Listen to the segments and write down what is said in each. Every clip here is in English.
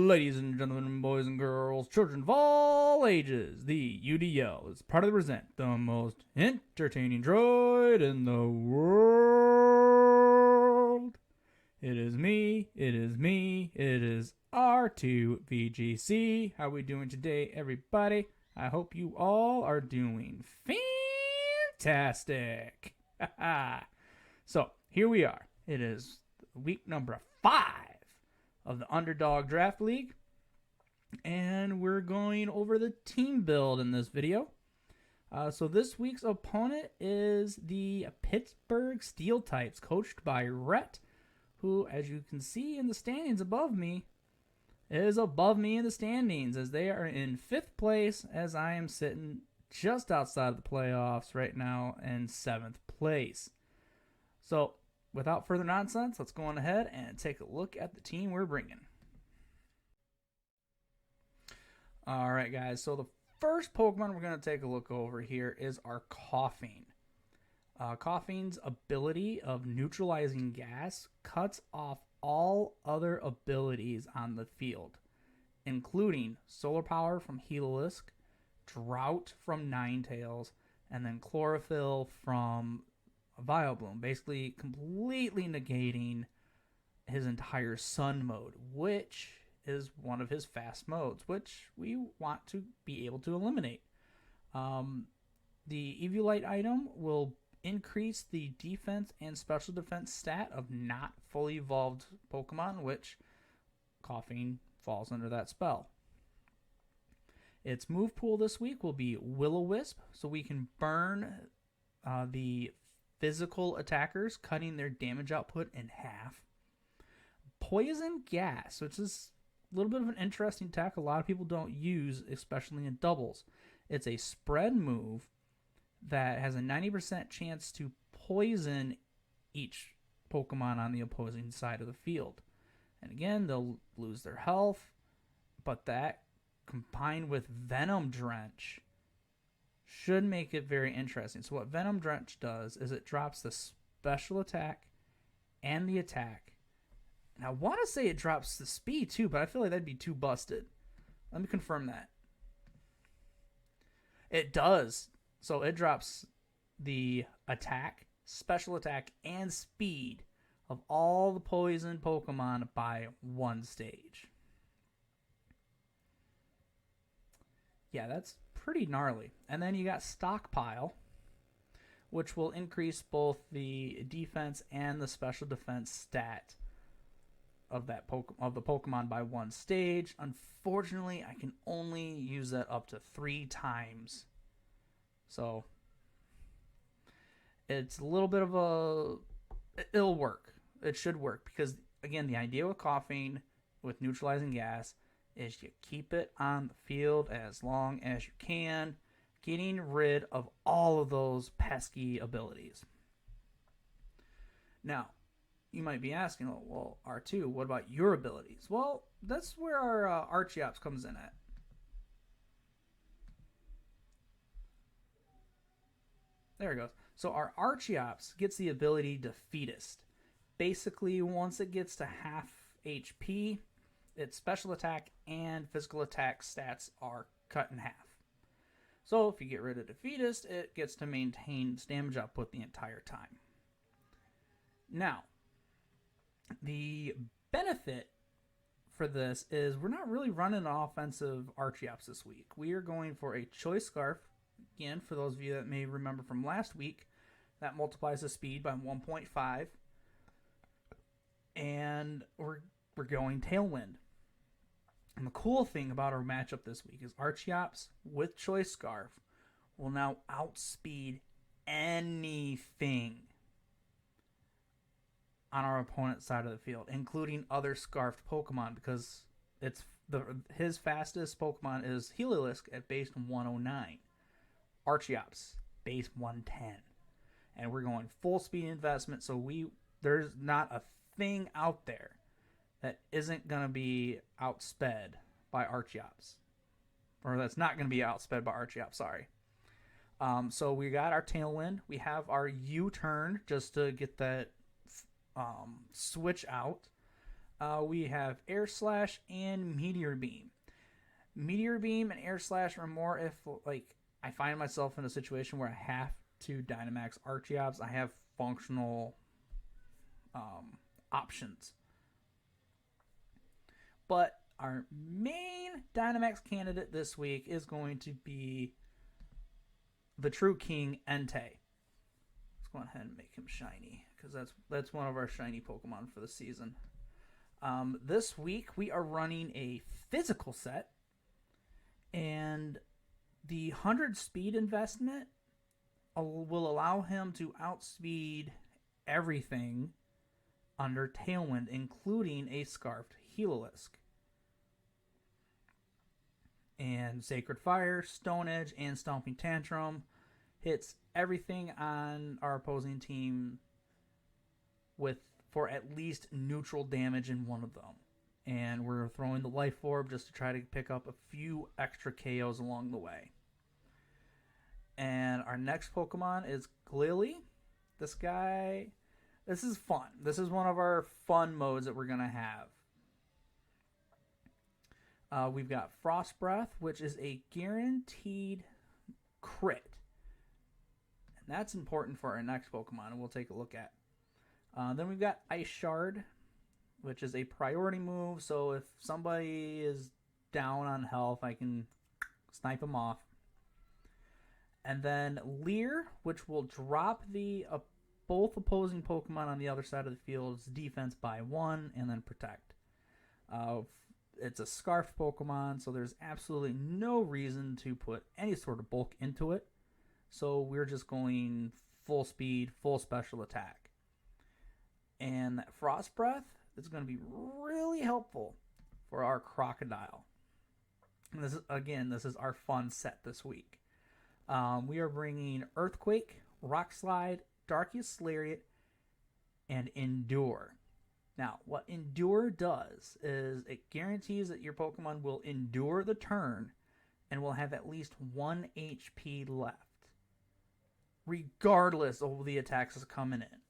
Ladies and gentlemen, boys and girls, children of all ages, the UDL is proud to present the most entertaining droid in the world. It is me, it is R2VGC. How we doing today, everybody? I hope you all are doing fantastic. So, here we are. It is week number 5 of the Underdog Draft League, and we're going over the team build in this video. So this week's opponent is the Pittsburg Steel Types, coached by Rhett, who, as you can see in the standings above me, is above me in the standings, as they are in 5th place, as I am sitting just outside of the playoffs right now in 7th place. So, without further nonsense, let's go on ahead and take a look at the team we're bringing. All right, guys. So the first Pokemon we're going to take a look over here is our Coughing. Coughing's ability of neutralizing gas cuts off all other abilities on the field, including Solar Power from Heliolisk, Drought from Ninetales, and then Chlorophyll from Vileplume, basically completely negating his entire Sun mode, which is one of his fast modes, which we want to be able to eliminate. The Eviolite item will increase the defense and special defense stat of not fully evolved Pokemon, which Coughing falls under that spell. Its move pool this week will be Will-O-Wisp, so we can burn the physical attackers, cutting their damage output in half. Poison Gas, which is a little bit of an interesting attack a lot of people don't use, especially in doubles. It's a spread move that has a 90% chance to poison each Pokemon on the opposing side of the field. And again, they'll lose their health, but that combined with Venom Drench should make it very interesting. So what Venom Drench does is it drops the special attack and the attack. And I want to say it drops the speed too, but I feel like that'd be too busted. Let me confirm that. It does. So it drops the attack, special attack, and speed of all the poison Pokemon by 1 stage. Yeah, that's pretty gnarly. And then you got Stockpile, which will increase both the defense and the special defense stat of the Pokemon by 1 stage. Unfortunately, I can only use that up to 3 times. So it's a little bit of a... It'll work. It should work because, again, the idea with Coughing, with neutralizing gas, is you keep it on the field as long as you can, getting rid of all of those pesky abilities. Now, you might be asking, well, R2, what about your abilities? Well, that's where our Archeops comes in at. There it goes. So our Archeops gets the ability Defeatist. Basically, once it gets to half HP, its special attack and physical attack stats are cut in half. So if you get rid of Defeatist, it gets to maintain its damage output the entire time. Now, the benefit for this is we're not really running an offensive Archeops this week. We are going for a Choice Scarf. Again, for those of you that may remember from last week, that multiplies the speed by 1.5. And we're going Tailwind. And the cool thing about our matchup this week is Archeops with Choice Scarf will now outspeed anything on our opponent's side of the field, including other Scarfed Pokemon, because his fastest Pokemon is Heliolisk at base 109. Archeops, base 110. And we're going full speed investment, so there's not a thing out there that isn't going to be outsped by Archeops. Or that's not going to be outsped by Archeops, sorry. So we got our Tailwind. We have our U-turn just to get that switch out. We have Air Slash and Meteor Beam. Meteor Beam and Air Slash are more if, like, I find myself in a situation where I have to Dynamax Archeops. I have functional options. But our main Dynamax candidate this week is going to be the True King Entei. Let's go ahead and make him shiny, because that's one of our shiny Pokemon for the season. This week we are running a physical set, and the 100 speed investment will allow him to outspeed everything under Tailwind, including a Scarfed Heliolisk. And Sacred Fire, Stone Edge, and Stomping Tantrum hits everything on our opposing team for at least neutral damage in one of them. And we're throwing the Life Orb just to try to pick up a few extra KOs along the way. And our next Pokemon is Glilly. This is fun. This is one of our fun modes that we're going to have. We've got Frost Breath, which is a guaranteed crit. And that's important for our next Pokemon, and we'll take a look at. Then we've got Ice Shard, which is a priority move, so if somebody is down on health, I can snipe them off. And then Leer, which will drop both opposing Pokemon on the other side of the field's defense by 1, and then Protect. It's a Scarf Pokemon, so there's absolutely no reason to put any sort of bulk into it. So we're just going full speed, full special attack. And that Frost Breath is going to be really helpful for our Crocodile. And this is our fun set this week. We are bringing Earthquake, Rock Slide, Darkest Lariat, and Endure. Now, what Endure does is it guarantees that your Pokemon will endure the turn and will have at least 1 HP left, regardless of the attacks that's coming in.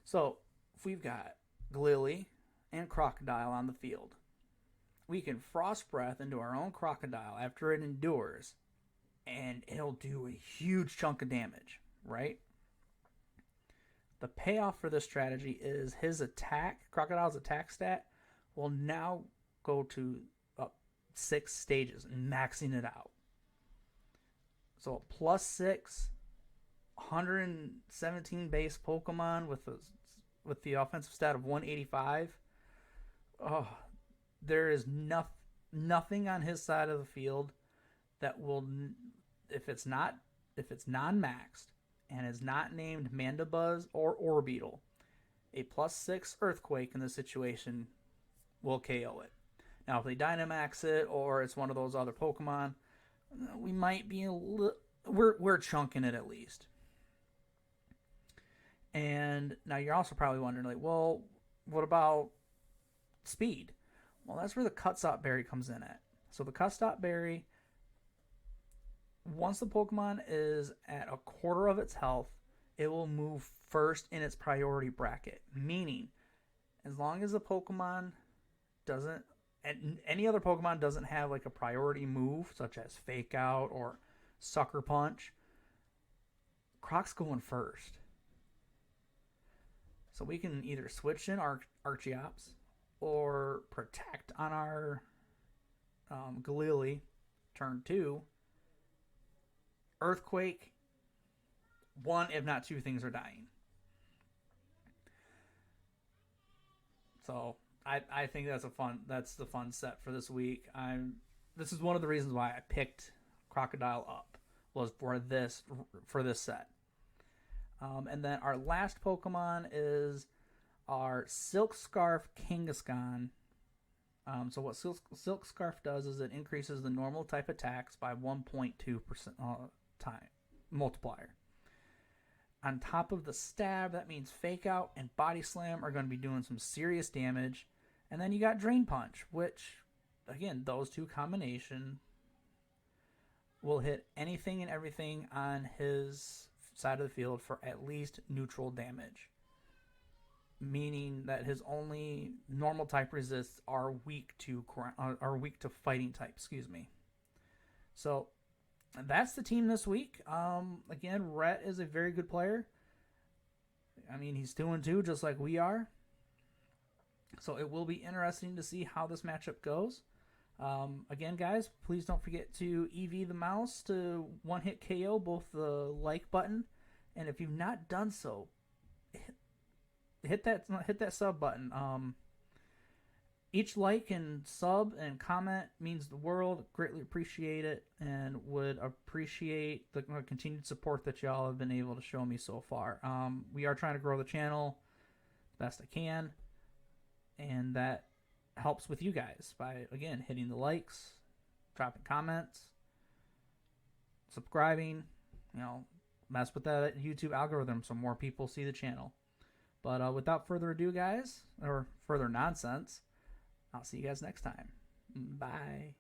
So, if we've got Glilly and Crocodile on the field, we can Frost Breath into our own Crocodile after it endures, and it'll do a huge chunk of damage, right? The payoff for this strategy is Crocodile's attack stat, will now go to 6 stages, maxing it out. So a +6, 117 base Pokemon with the offensive stat of 185. Oh, there is nothing on his side of the field that will, if it's non-maxed, and is not named Mandibuzz or Orbeetle, a +6 Earthquake in this situation will KO it. Now, if they Dynamax it, or it's one of those other Pokemon, we might be we're chunking it at least. And now you're also probably wondering, like, well, what about speed? Well, that's where the Cut-Stop Berry comes in at. So the Cut-Stop Berry, once the Pokemon is at a quarter of its health, it will move first in its priority bracket. Meaning, as long as the Pokemon doesn't, and any other Pokemon doesn't have like a priority move, such as Fake Out or Sucker Punch, Croc's going first. So we can either switch in our Archeops or Protect on our Galili turn 2. Earthquake, 1 if not 2 things are dying. So I think that's the fun set for this week. This is one of the reasons why I picked Crocodile up, was for this set. And then our last Pokemon is our Silk Scarf Kangaskhan. So what Silk Scarf does is it increases the normal type attacks by 1.2% time multiplier. On top of the stab, that means Fake Out and Body Slam are going to be doing some serious damage. And then you got Drain Punch, which, again, those two combination will hit anything and everything on his side of the field for at least neutral damage. meaning that his only normal type resists are weak to fighting type. Excuse me. So that's the team this week. Again, Rhett is a very good player. I mean, he's 2-2, just like we are. So it will be interesting to see how this matchup goes. Again, guys, please don't forget to EV the mouse to one-hit KO both the like button, and if you've not done so, hit that sub button. Each like and sub and comment means the world. Greatly appreciate it, and would appreciate the continued support that y'all have been able to show me so far. We are trying to grow the channel the best I can, and that helps with you guys by, again, hitting the likes, dropping comments, subscribing. Mess with that YouTube algorithm so more people see the channel. But without further ado, guys, or further nonsense, I'll see you guys next time. Bye.